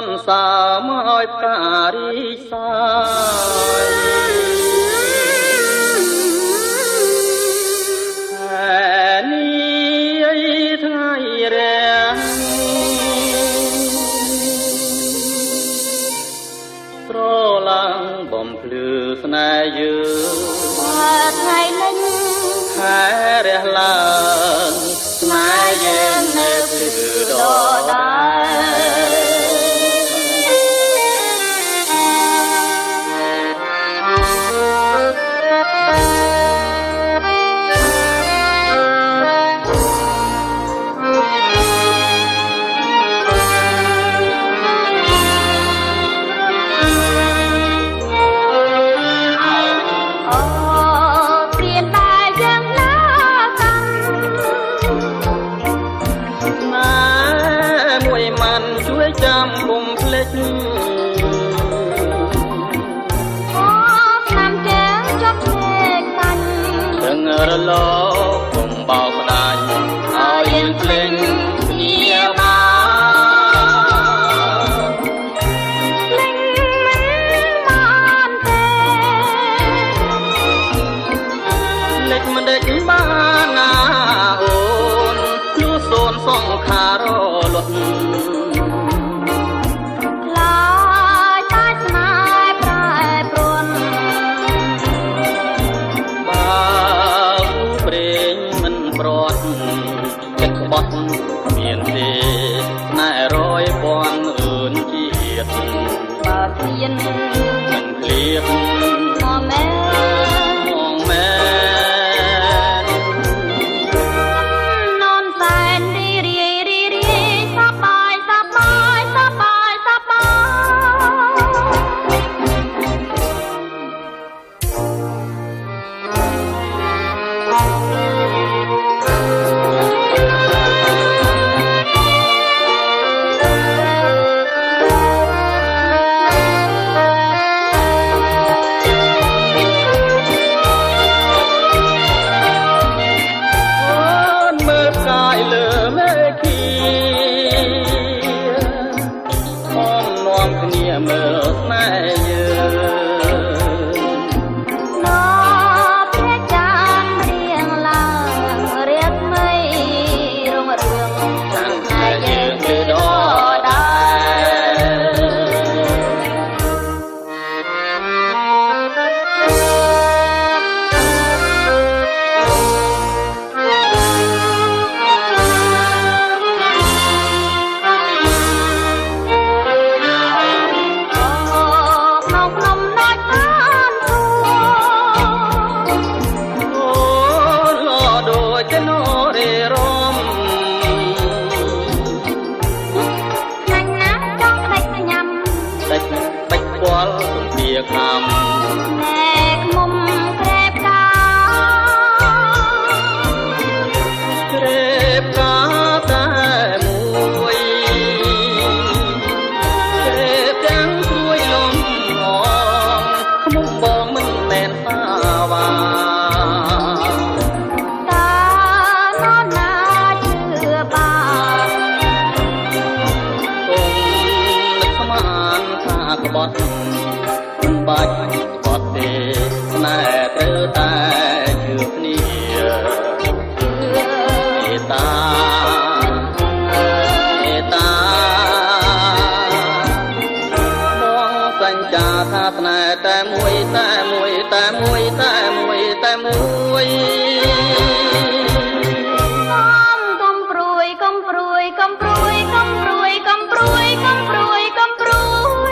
នសាមកឲ្យផ្ការីសាយនេះថ្ងៃរាំងស្រឡាំងបំភ្លឺស្នេហ៍យើងថ្ងៃនេះខែរះឡើងស្នេហ៍យើងនៅភ្លឺដដែលចាំពុំភ្លេចឆ្នាំចាស់ចប់ភ្លេចបាញ់ដឹងរលកពុំបោកដាច់ឲ្យយើងភ្លេចគ្នាបានភ្លេចមិនបានទេភ្លេចមិនដេចបានណាអូនលួសូនសង្ខារលត់បត់មានទេណែរយពាន់អឿនជាតិបើធានមិនឃ្លៀបមកមែនននសែនរីសបាយសបាយសបាយសបាយគ្នាមើលស្នេហ៍យើងណព្រះចានរៀងឡើងរៀបមីរងរឿងខាងតែយើងគឺដខាំណែមុំក្រែបកាតែមួយក្រែបទាំងព្រួយលំងខ្មុំបងមិនមែនសាវ៉ាតានណាជឿបានគង់នឹកស្មានថាក្បត់បាច់បត់ទេណែត្រូវតែជឿគ្នាមេត្តាបងសញ្ចាថាស្នេហ៍តែមួយកុំព្រួយកុំព្រួយកុំព្រួយកុំព្រួយកុំព្រួយកុំព្រួយកុំព្រួយ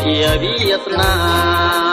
ជាវាសនា